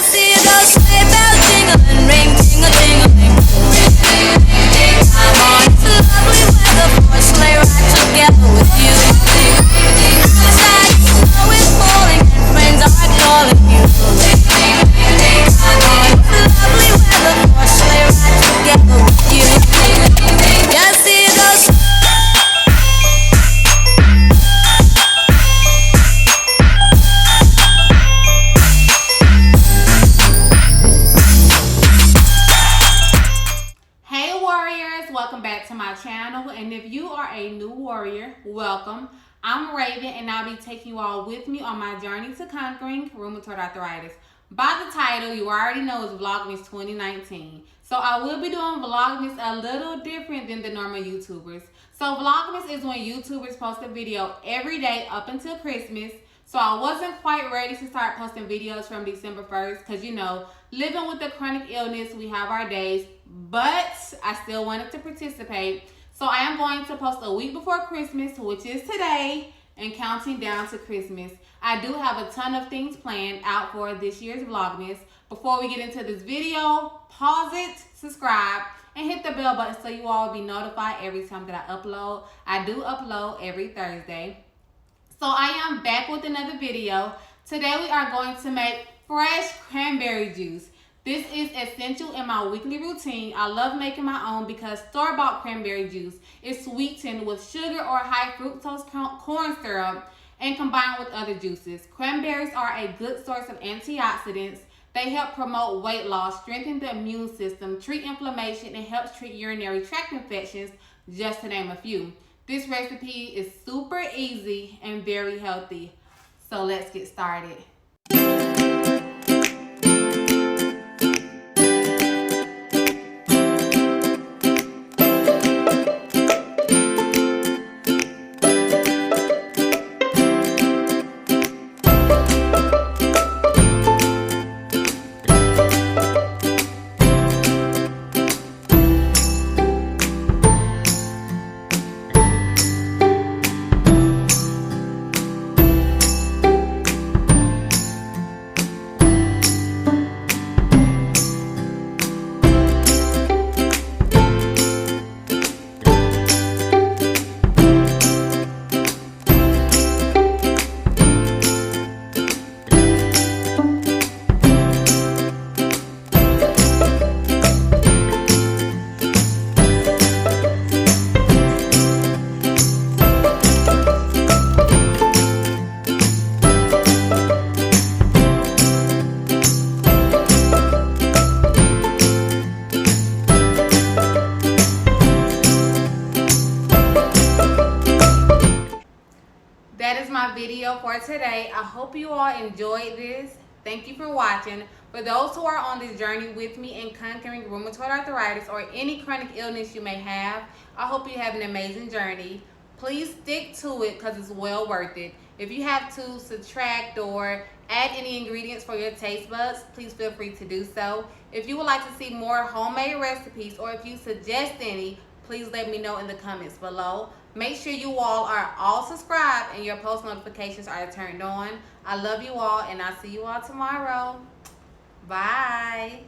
Just see those sleigh bells jingling, ring, ting-a-ling-a-ling. I'm on this lovely weather for a sleigh ride together with you. Outside the snow is falling and friends are calling you. I'm on this lovely weather for a sleigh ride together with you. Just see those. Welcome back to my channel, and if you are a new warrior, welcome. I'm Raven, and I'll be taking you all with me on my journey to conquering rheumatoid arthritis. By the title, you already know it's Vlogmas 2019. So I will be doing Vlogmas a little different than the normal YouTubers. So Vlogmas is when YouTubers post a video every day up until Christmas. So I wasn't quite ready to start posting videos from December 1st because, you know, living with a chronic illness, we have our days, but I still wanted to participate. So I am going to post a week before Christmas, which is today, and counting down to Christmas. I do have a ton of things planned out for this year's Vlogmas. Before we get into this video, pause it, subscribe, and hit the bell button so you all will be notified every time that I upload. I do upload every Thursday. So I am back with another video. Today we are going to make fresh cranberry juice. This is essential in my weekly routine. I love making my own because store-bought cranberry juice is sweetened with sugar or high fructose corn syrup and combined with other juices. Cranberries are a good source of antioxidants. They help promote weight loss, strengthen the immune system, treat inflammation, and helps treat urinary tract infections, just to name a few. This recipe is super easy and very healthy. So let's get started. Video for today. I hope you all enjoyed this. Thank you for watching. For those who are on this journey with me in conquering rheumatoid arthritis or any chronic illness you may have, I hope you have an amazing journey. Please stick to it because it's well worth it. If you have to subtract or add any ingredients for your taste buds, please feel free to do so. If you would like to see more homemade recipes or if you suggest any, please let me know in the comments below. Make sure you all are all subscribed and your post notifications are turned on. I love you all, and I'll see you all tomorrow. Bye.